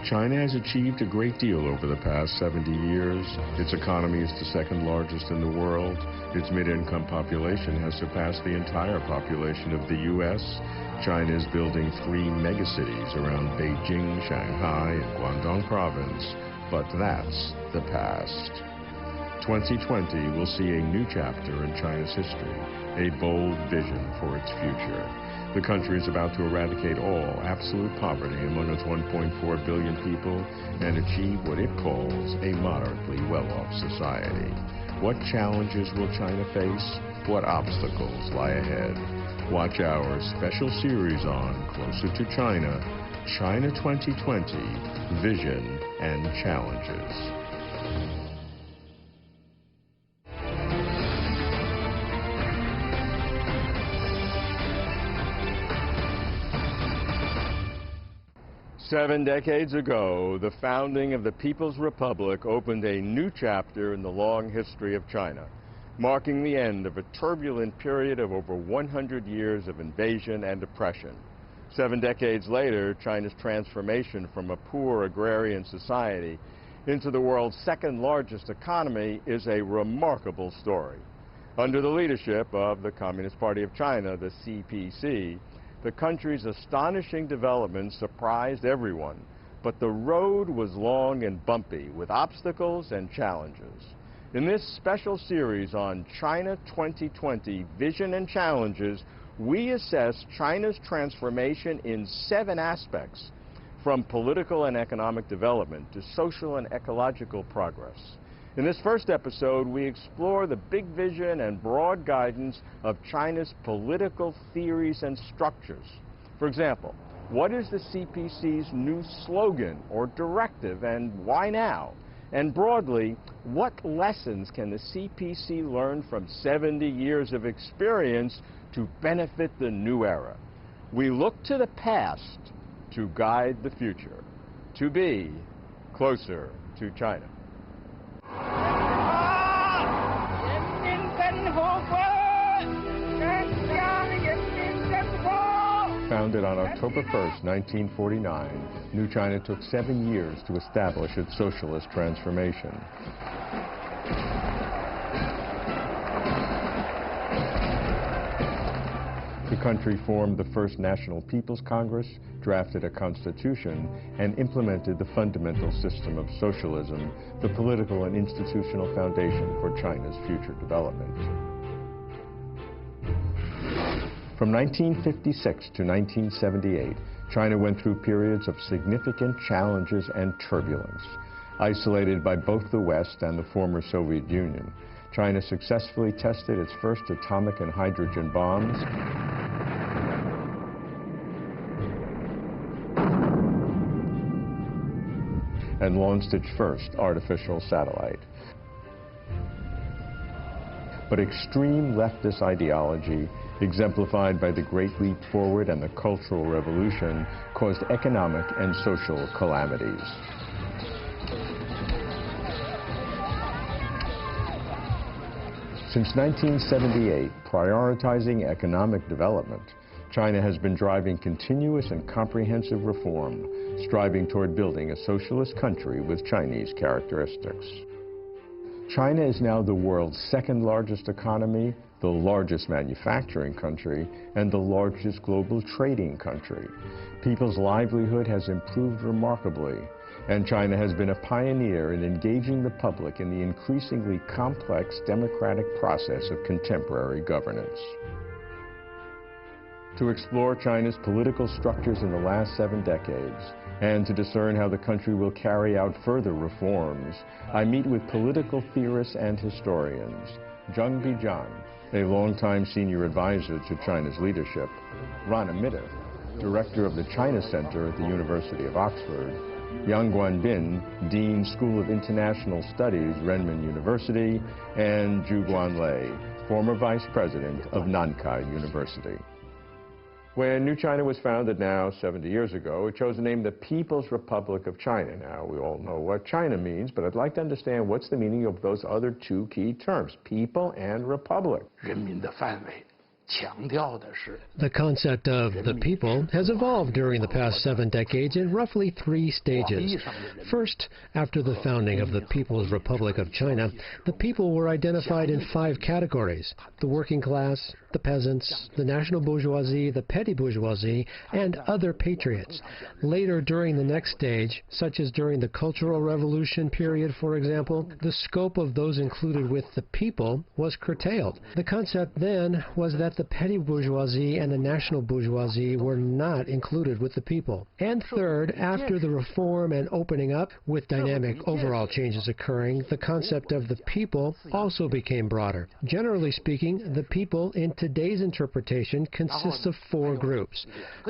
China has achieved a great deal over the past 70 years. Its economy is the second largest in the world. Its mid-income population has surpassed the entire population of the U.S. China is building 3 megacities around Beijing, Shanghai, and Guangdong province, but that's the past. 2020 will see a new chapter in China's history, a bold vision for its future. The country is about to eradicate all absolute poverty among its 1.4 billion people and achieve what it calls a moderately well-off society. What challenges will China face? What obstacles lie ahead? Watch our special series on Closer to China, China 2020, Vision and Challenges. Seven decades ago, the founding of the People's Republic opened a new chapter in the long history of China, marking the end of a turbulent period of over 100 years of invasion and oppression. 7 decades later, China's transformation from a poor agrarian society into the world's second largest economy is a remarkable story. Under the leadership of the Communist Party of China, the CPC, the country's astonishing development surprised everyone, but the road was long and bumpy, with obstacles and challenges. In this special series on China 2020, Vision and Challenges, we assess China's transformation in 7 aspects, from political and economic development to social and ecological progress. In this first episode, we explore the big vision and broad guidance of China's political theories and structures. For example, what is the CPC's new slogan or directive, and why now? And broadly, what lessons can the CPC learn from 70 years of experience to benefit the new era? We look to the past to guide the future, to be closer to China. Founded on October 1st, 1949, New China took 7 years to establish its socialist transformation. The country formed the first National People's Congress, drafted a constitution, and implemented the fundamental system of socialism, the political and institutional foundation for China's future development. From 1956 to 1978, China went through periods of significant challenges and turbulence. Isolated by both the West and the former Soviet Union, China successfully tested its first atomic and hydrogen bombs, and launched its first artificial satellite. But extreme leftist ideology, exemplified by the Great Leap Forward and the Cultural Revolution, caused economic and social calamities. Since 1978, prioritizing economic development, China has been driving continuous and comprehensive reform, striving toward building a socialist country with Chinese characteristics. China is now the world's second largest economy, the largest manufacturing country, and the largest global trading country. People's livelihood has improved remarkably, and China has been a pioneer in engaging the public in the increasingly complex democratic process of contemporary governance. To explore China's political structures in the last 7 decades, and to discern how the country will carry out further reforms, I meet with political theorists and historians. Zheng Bijan, a longtime senior advisor to China's leadership; Rana Mitter, director of the China Center at the University of Oxford; Yang Guanbin, Dean, School of International Studies, Renmin University; and Zhu Guanlei, former vice president of Nankai University. When New China was founded now 70 years ago, it chose the name the People's Republic of China. Now, we all know what China means, but I'd like to understand what's the meaning of those other 2 key terms, people and republic. 人民的范围 The concept of the people has evolved during the past 7 decades in roughly 3 stages. First, after the founding of the People's Republic of China, the people were identified in 5 categories: the working class, the peasants, the national bourgeoisie, the petty bourgeoisie, and other patriots. Later, during the next stage, such as during the Cultural Revolution period, for example, the scope of those included with the people was curtailed. The concept then was that the petty bourgeoisie and the national bourgeoisie were not included with the people. And third, after the reform and opening up, with dynamic overall changes occurring, the concept of the people also became broader. Generally speaking, the people in today's interpretation consists of 4 groups.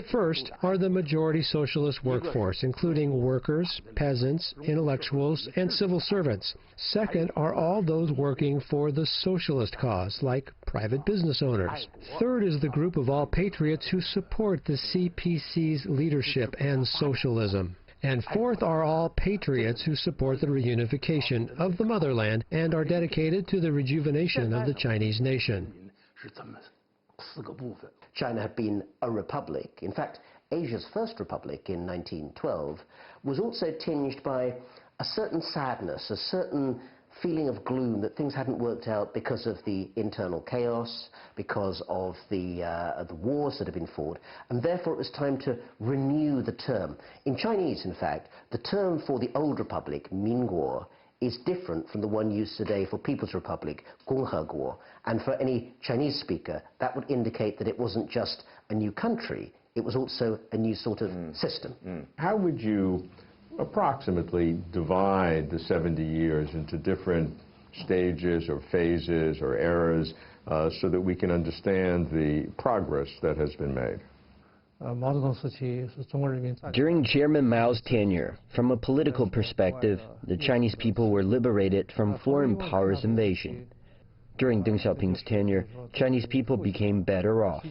First are the majority socialist workforce, including workers, peasants, intellectuals, and civil servants. Second are all those working for the socialist cause, like private business owners. Third is the group of all patriots who support the CPC's leadership and socialism. And fourth are all patriots who support the reunification of the motherland and are dedicated to the rejuvenation of the Chinese nation. China had been a republic. In fact, Asia's first republic in 1912 was also tinged by a certain sadness, a certain feeling of gloom that things hadn't worked out because of the internal chaos, because of the wars that had been fought, and therefore it was time to renew the term. In Chinese, in fact, the term for the old republic, Minguo, is different from the one used today for People's Republic, Gongheguo. And for any Chinese speaker, that would indicate that it wasn't just a new country, it was also a new sort of system. How would you approximately divide the 70 years into different stages or phases or eras so that we can understand the progress that has been made? During Chairman Mao's tenure, from a political perspective, the Chinese people were liberated from foreign powers' invasion. During Deng Xiaoping's tenure, Chinese people became better off.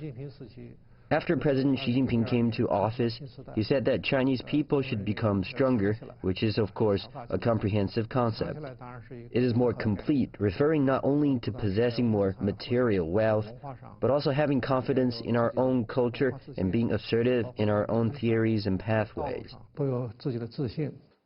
After President Xi Jinping came to office, he said that Chinese people should become stronger, which is, of course, a comprehensive concept. It is more complete, referring not only to possessing more material wealth, but also having confidence in our own culture and being assertive in our own theories and pathways.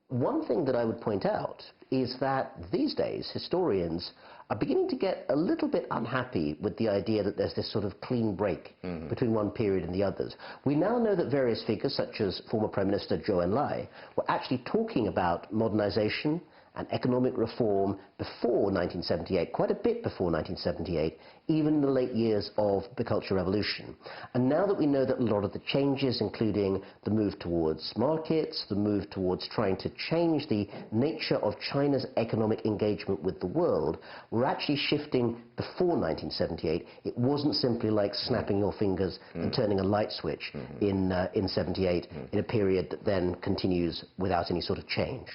One thing that I would point out is that these days historians are beginning to get a little bit unhappy with the idea that there's this sort of clean break between one period and the others. We now know that various figures, such as former Prime Minister Zhou Enlai, were actually talking about modernization and economic reform before 1978, quite a bit before 1978, even in the late years of the Cultural Revolution. And now that we know that a lot of the changes, including the move towards markets, the move towards trying to change the nature of China's economic engagement with the world, were actually shifting before 1978. It wasn't simply like snapping your fingers and turning a light switch in 78 in a period that then continues without any sort of change.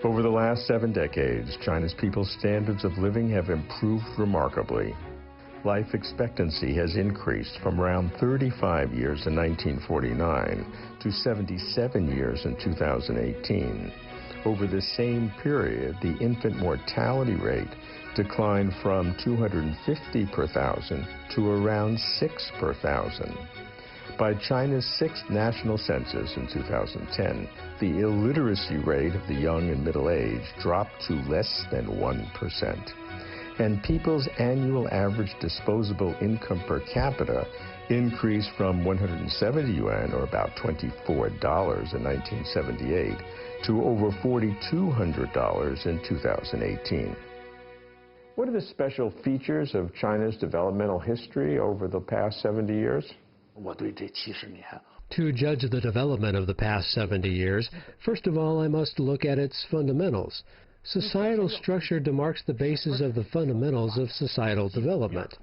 Over the last 7 decades, China's people's standards of living have improved remarkably. Life expectancy has increased from around 35 years in 1949 to 77 years in 2018. Over the same period, the infant mortality rate declined from 250 per thousand to around 6 per thousand. By China's 6th national census in 2010, the illiteracy rate of the young and middle-aged dropped to less than 1%. And people's annual average disposable income per capita increased from 170 yuan, or about $24 in 1978, to over $4,200 in 2018. What are the special features of China's developmental history over the past 70 years? To judge the development of the past 70 years, first of all, I must look at its fundamentals. Societal structure demarks the basis of the fundamentals of societal development.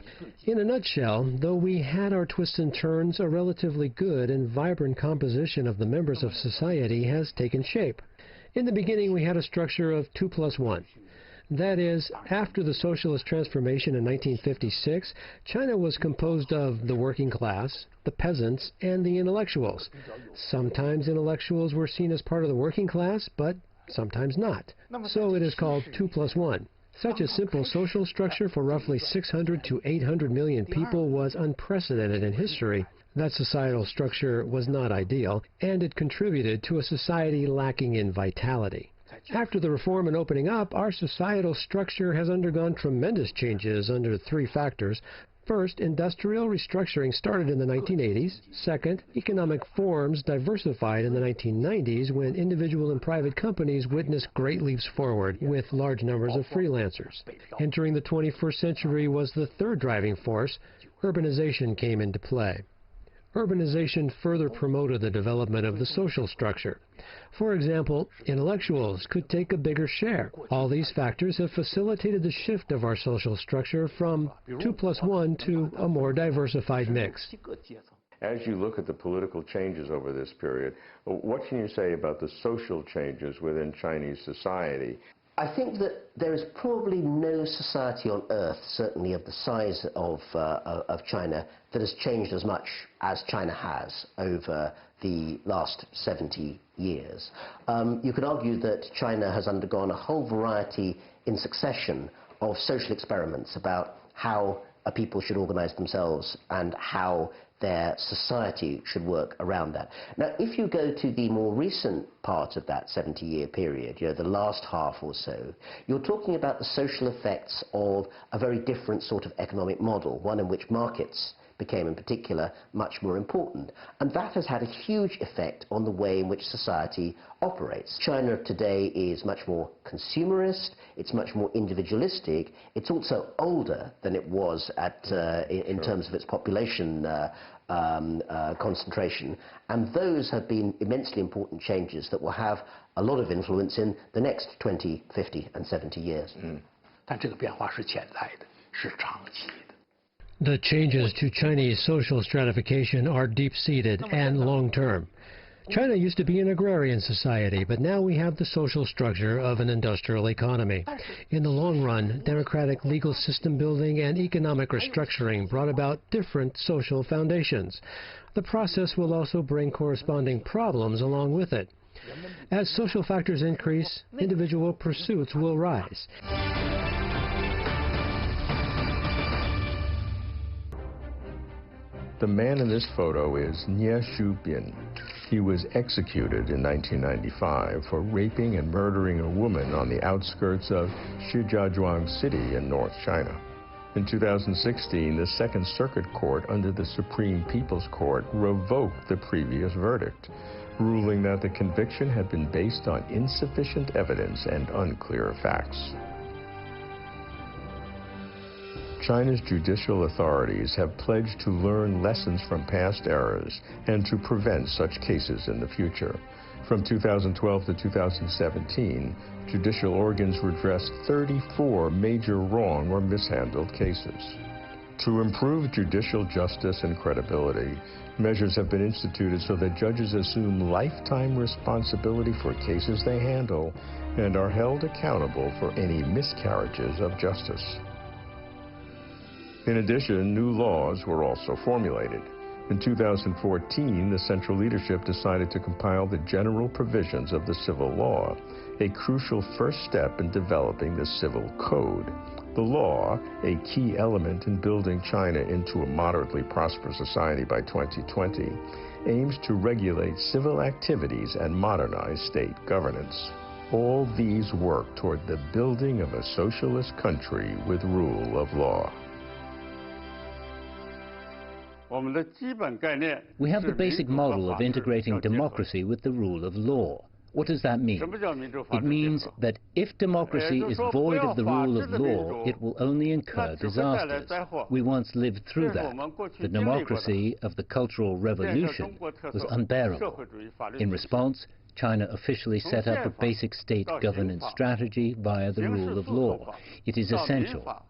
In a nutshell, though we had our twists and turns, a relatively good and vibrant composition of the members of society has taken shape. In the beginning, we had a structure of 2 plus 1. That is, after the socialist transformation in 1956, China was composed of the working class, the peasants, and the intellectuals. Sometimes intellectuals were seen as part of the working class, but sometimes not. So it is called 2+1. Such a simple social structure for roughly 600 to 800 million people was unprecedented in history. That societal structure was not ideal, and it contributed to a society lacking in vitality. After the reform and opening up, our societal structure has undergone tremendous changes under 3 factors. First, industrial restructuring started in the 1980s. Second, economic forms diversified in the 1990s when individual and private companies witnessed great leaps forward with large numbers of freelancers. Entering the 21st century was the third driving force. Urbanization came into play. Urbanization further promoted the development of the social structure. For example, intellectuals could take a bigger share. All these factors have facilitated the shift of our social structure from 2+1 to a more diversified mix. As you look at the political changes over this period, what can you say about the social changes within Chinese society? I think that there is probably no society on earth, certainly of the size of China, that has changed as much as China has over the last 70 years. You could argue that China has undergone a whole variety in succession of social experiments about how a people should organize themselves and how their society should work around that. Now, if you go to the more recent part of that 70-year period, the last half or so, you're talking about the social effects of a very different sort of economic model, one in which markets became in particular much more important. And that has had a huge effect on the way in which society operates. China today is much more consumerist, it's much more individualistic, it's also older than it was in terms of its population concentration, and those have been immensely important changes that will have a lot of influence in the next 20, 50 and 70 years. The changes to Chinese social stratification are deep-seated and long-term. China used to be an agrarian society, but now we have the social structure of an industrial economy. In the long run, democratic legal system building and economic restructuring brought about different social foundations. The process will also bring corresponding problems along with it. As social factors increase, individual pursuits will rise. The man in this photo is Nie Xiubin. He was executed in 1995 for raping and murdering a woman on the outskirts of Shijiazhuang City in North China. In 2016, the Second Circuit Court under the Supreme People's Court revoked the previous verdict, ruling that the conviction had been based on insufficient evidence and unclear facts. China's judicial authorities have pledged to learn lessons from past errors and to prevent such cases in the future. From 2012 to 2017, judicial organs redressed 34 major wrong or mishandled cases. To improve judicial justice and credibility, measures have been instituted so that judges assume lifetime responsibility for cases they handle and are held accountable for any miscarriages of justice. In addition, new laws were also formulated. In 2014, the central leadership decided to compile the general provisions of the civil law, a crucial first step in developing the civil code. The law, a key element in building China into a moderately prosperous society by 2020, aims to regulate civil activities and modernize state governance. All these work toward the building of a socialist country with rule of law. We have the basic model of integrating democracy with the rule of law. What does that mean? It means that if democracy is void of the rule of law, it will only incur disasters. We once lived through that. The democracy of the Cultural Revolution was unbearable. In response, China officially set up a basic state governance strategy via the rule of law. It is essential.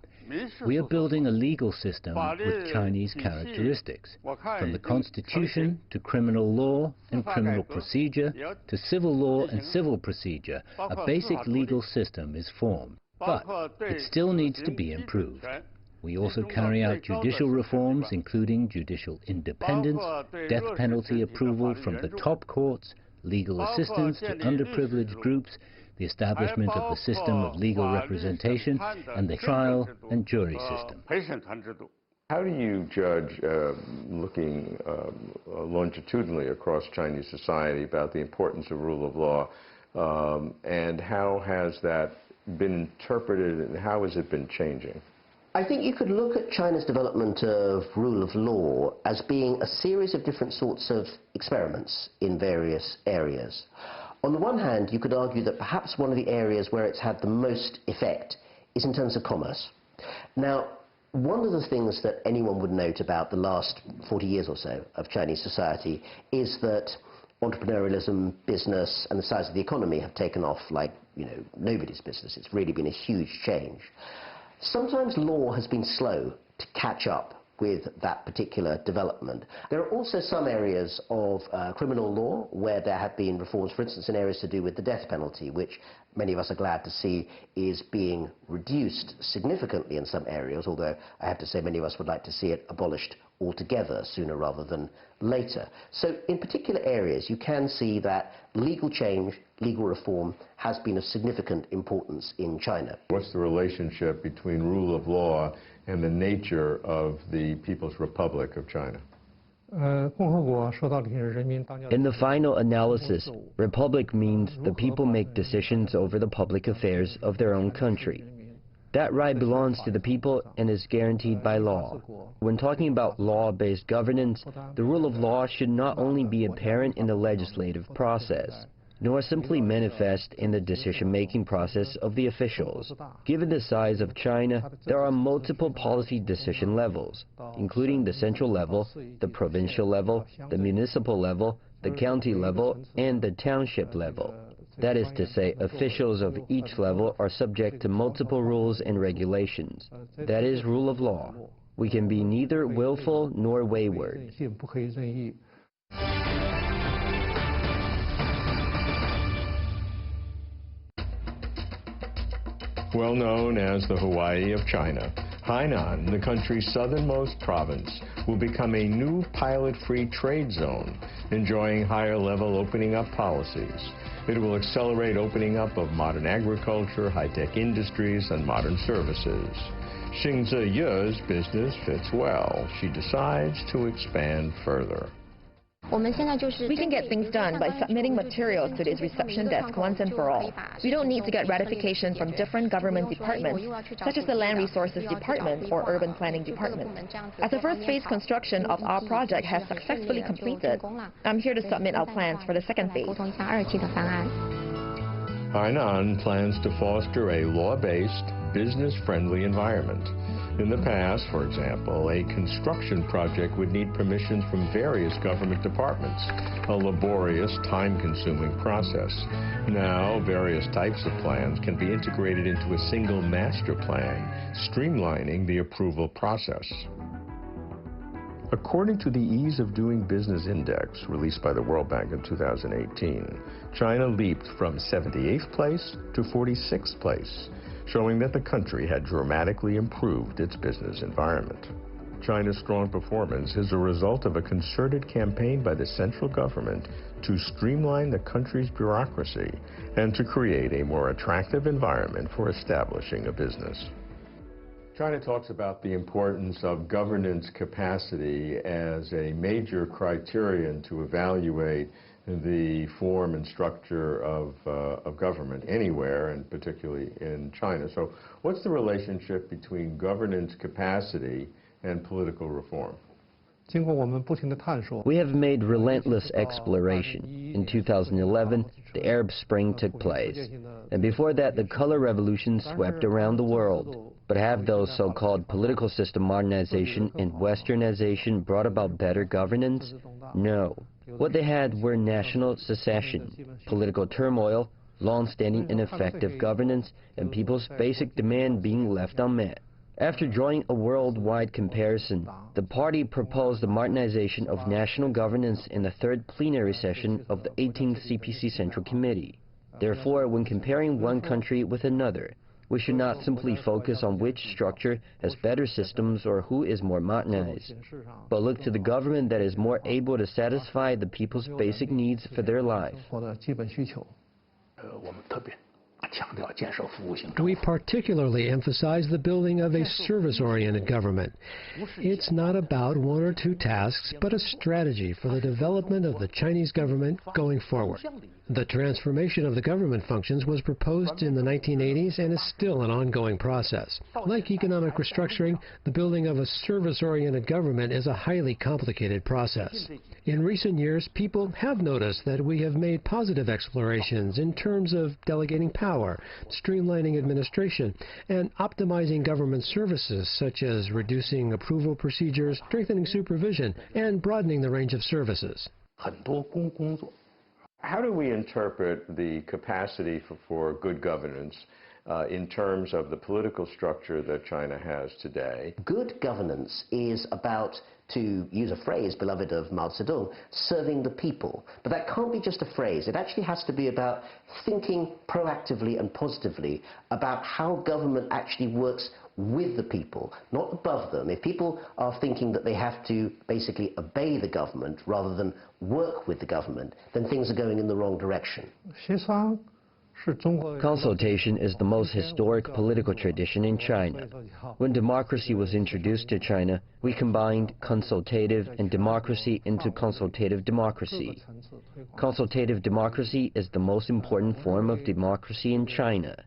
We are building a legal system with Chinese characteristics. From the constitution to criminal law and criminal procedure to civil law and civil procedure, a basic legal system is formed. But it still needs to be improved. We also carry out judicial reforms, including judicial independence, death penalty approval from the top courts, legal assistance to underprivileged groups, the establishment of the system of legal representation, and the trial and jury system. How do you judge, looking longitudinally across Chinese society, about the importance of rule of law, and how has that been interpreted and how has it been changing? I think you could look at China's development of rule of law as being a series of different sorts of experiments in various areas. On the one hand, you could argue that perhaps one of the areas where it's had the most effect is in terms of commerce. Now, one of the things that anyone would note about the last 40 years or so of Chinese society is that entrepreneurialism, business, and the size of the economy have taken off like, nobody's business. It's really been a huge change. Sometimes law has been slow to catch up with that particular development. There are also some areas of criminal law where there have been reforms, for instance in areas to do with the death penalty, which many of us are glad to see is being reduced significantly in some areas, although I have to say many of us would like to see it abolished altogether sooner rather than later. So in particular areas you can see that legal change, legal reform has been of significant importance in China. What's the relationship between rule of law and the nature of the People's Republic of China? In the final analysis, republic means the people make decisions over the public affairs of their own country. That right belongs to the people and is guaranteed by law. When talking about law-based governance, the rule of law should not only be apparent in the legislative process, nor simply manifest in the decision-making process of the officials. Given the size of China, there are multiple policy decision levels, including the central level, the provincial level, the municipal level, the county level, and the township level. That is to say, officials of each level are subject to multiple rules and regulations. That is rule of law. We can be neither willful nor wayward. Well known as the Hawaii of China, Hainan, the country's southernmost province, will become a new pilot-free trade zone, enjoying higher-level opening up policies. It will accelerate opening up of modern agriculture, high-tech industries, and modern services. Xingzi Ye's business fits well. She decides to expand further. We can get things done by submitting materials to this reception desk once and for all. We don't need to get ratification from different government departments, such as the Land Resources Department or Urban Planning Department. As the first phase construction of our project has successfully completed, I'm here to submit our plans for the second phase. Hainan plans to foster a law-based, business-friendly environment. In the past, for example, a construction project would need permissions from various government departments, a laborious, time-consuming process. Now, various types of plans can be integrated into a single master plan, streamlining the approval process. According to the Ease of Doing Business Index released by the World Bank in 2018, China leaped from 78th place to 46th place, showing that the country had dramatically improved its business environment. China's strong performance is a result of a concerted campaign by the central government to streamline the country's bureaucracy and to create a more attractive environment for establishing a business. China talks about the importance of governance capacity as a major criterion to evaluate the form and structure of government anywhere, and particularly in China. So what's the relationship between governance capacity and political reform? We have made relentless exploration. In 2011, the Arab Spring took place. And before that, the color revolution swept around the world. But have those so-called political system modernization and westernization brought about better governance? No. What they had were national secession, political turmoil, long-standing ineffective governance, and people's basic demand being left unmet. After drawing a worldwide comparison, the party proposed the modernization of national governance in the third plenary session of the 18th CPC Central Committee. Therefore, when comparing one country with another, we should not simply focus on which structure has better systems or who is more modernized, but look to the government that is more able to satisfy the people's basic needs for their life. We particularly emphasize the building of a service-oriented government. It's not about one or two tasks, but a strategy for the development of the Chinese government going forward. The transformation of the government functions was proposed in the 1980s and is still an ongoing process. Like economic restructuring, the building of a service-oriented government is a highly complicated process. In recent years, people have noticed that we have made positive explorations in terms of delegating power, streamlining administration, and optimizing government services, such as reducing approval procedures, strengthening supervision, and broadening the range of services. How do we interpret the capacity for good governance in terms of the political structure that China has today? Good governance is about, to use a phrase beloved of Mao Zedong, serving the people. But that can't be just a phrase. It actually has to be about thinking proactively and positively about how government actually works with the people, not above them. If people are thinking that they have to basically obey the government rather than work with the government, then things are going in the wrong direction. Consultation is the most historic political tradition in China. When democracy was introduced to China, we combined consultative and democracy into consultative democracy. Consultative democracy is the most important form of democracy in China.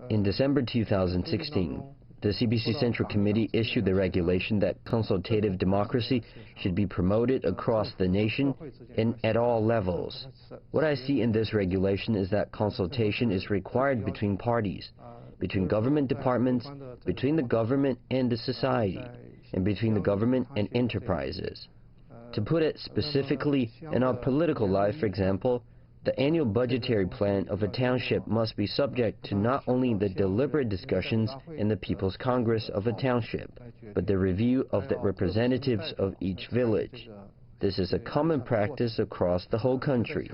In December 2016, the CPC Central Committee issued the regulation that consultative democracy should be promoted across the nation and at all levels. What I see in this regulation is that consultation is required between parties, between government departments, between the government and the society, and between the government and enterprises. To put it specifically, in our political life, for example, the annual budgetary plan of a township must be subject to not only the deliberate discussions in the People's Congress of a township, but the review of the representatives of each village. This is a common practice across the whole country.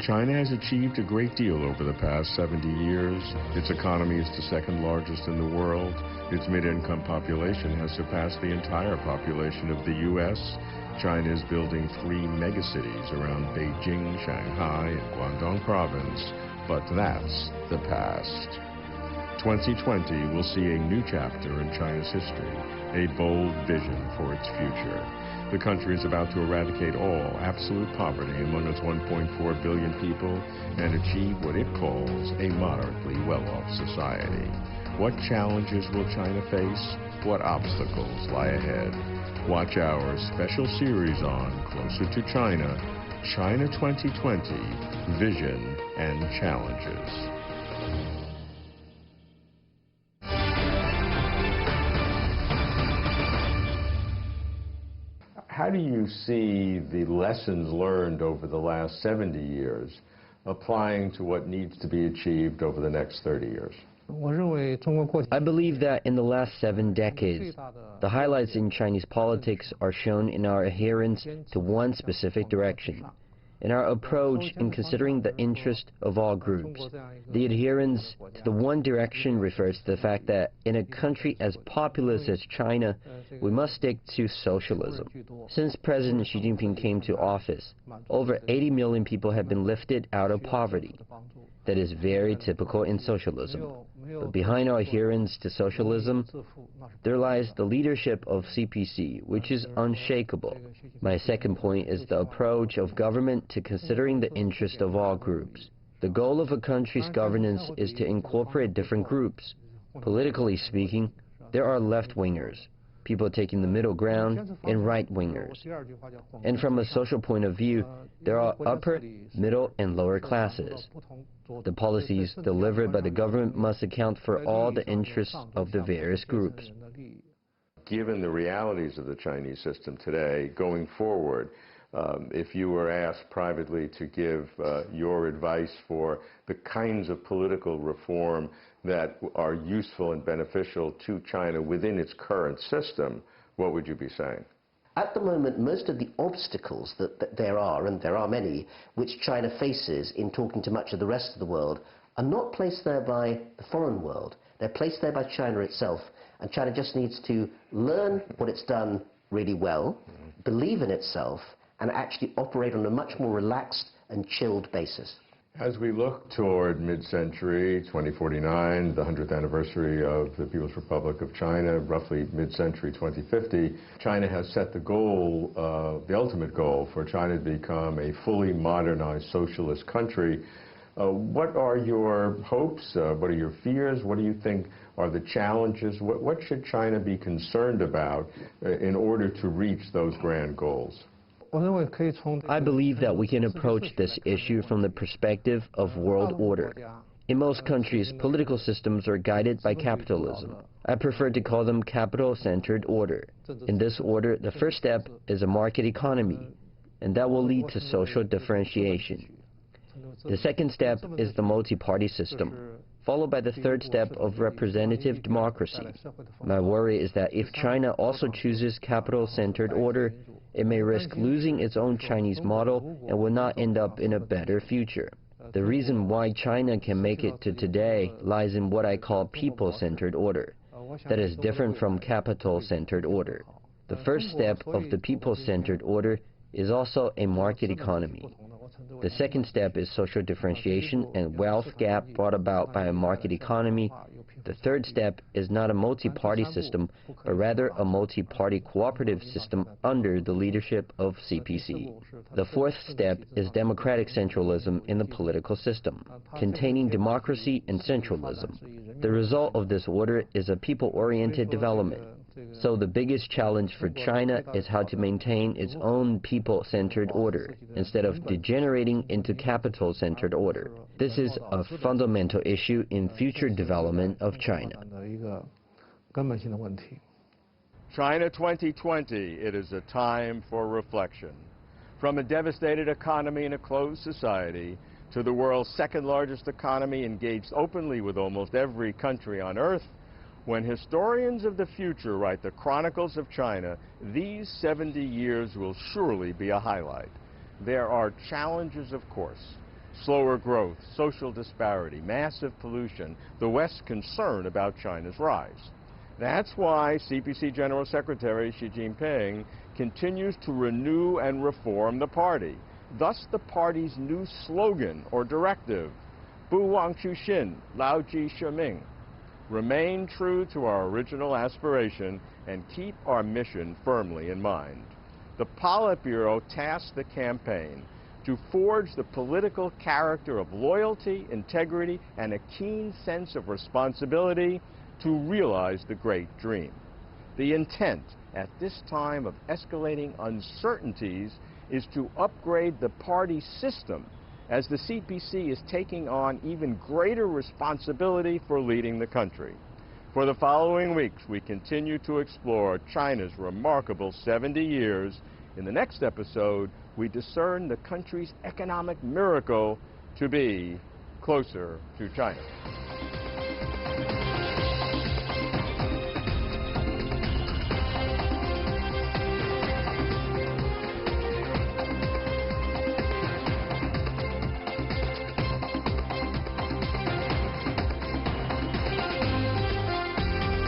China has achieved a great deal over the past 70 years. Its economy is the second largest in the world. Its mid-income population has surpassed the entire population of the U.S. China is building 3 megacities around Beijing, Shanghai, and Guangdong province, but that's the past. 2020 will see a new chapter in China's history, a bold vision for its future. The country is about to eradicate all absolute poverty among its 1.4 billion people and achieve what it calls a moderately well-off society. What challenges will China face? What obstacles lie ahead? Watch our special series on Closer to China, China 2020, Vision and Challenges. How do you see the lessons learned over the last 70 years applying to what needs to be achieved over the next 30 years? I believe that in the last 7 decades, the highlights in Chinese politics are shown in our adherence to one specific direction, in our approach in considering the interest of all groups. The adherence to the one direction refers to the fact that in a country as populous as China, we must stick to socialism. Since President Xi Jinping came to office, over 80 million people have been lifted out of poverty. That is very typical in socialism. But behind our adherence to socialism, there lies the leadership of CPC, which is unshakable. My second point is the approach of government to considering the interest of all groups. The goal of a country's governance is to incorporate different groups. Politically speaking, there are left-wingers, people taking the middle ground, and right-wingers. And from a social point of view, there are upper, middle, and lower classes. The policies delivered by the government must account for all the interests of the various groups. Given the realities of the Chinese system today, going forward, if you were asked privately to give your advice for the kinds of political reform that are useful and beneficial to China within its current system, what would you be saying? At the moment, most of the obstacles that there are, and there are many, which China faces in talking to much of the rest of the world, are not placed there by the foreign world. They're placed there by China itself. And China just needs to learn what it's done really well, believe in itself, and actually operate on a much more relaxed and chilled basis. As we look toward mid-century, 2049, the 100th anniversary of the People's Republic of China, roughly mid-century 2050, China has set the goal, the ultimate goal, for China to become a fully modernized socialist country. What are your hopes? What are your fears? What do you think are the challenges? What should China be concerned about in order to reach those grand goals? I believe that we can approach this issue from the perspective of world order. In most countries, political systems are guided by capitalism. I prefer to call them capital-centered order. In this order, the first step is a market economy, and that will lead to social differentiation. The second step is the multi-party system, followed by the third step of representative democracy. My worry is that if China also chooses capital-centered order, it may risk losing its own Chinese model and will not end up in a better future. The reason why China can make it to today lies in what I call people-centered order, that is different from capital-centered order. The first step of the people-centered order is also a market economy. The second step is social differentiation and wealth gap brought about by a market economy. The third step is not a multi-party system, but rather a multi-party cooperative system under the leadership of CPC. The fourth step is democratic centralism in the political system, containing democracy and centralism. The result of this order is a people-oriented development. So the biggest challenge for China is how to maintain its own people-centered order instead of degenerating into capital-centered order. This is a fundamental issue in future development of China. China 2020, it is a time for reflection. From a devastated economy and a closed society to the world's second largest economy engaged openly with almost every country on earth, when historians of the future write the chronicles of China, these 70 years will surely be a highlight. There are challenges, of course. Slower growth, social disparity, massive pollution, the West's concern about China's rise. That's why CPC General Secretary Xi Jinping continues to renew and reform the party. Thus the party's new slogan or directive, 不忘初心，牢记使命. Remain true to our original aspiration and keep our mission firmly in mind. The Politburo tasked the campaign to forge the political character of loyalty, integrity, and a keen sense of responsibility to realize the great dream. The intent at this time of escalating uncertainties is to upgrade the party system as the CPC is taking on even greater responsibility for leading the country. For the following weeks, we continue to explore China's remarkable 70 years. In the next episode, we discern the country's economic miracle to be closer to China.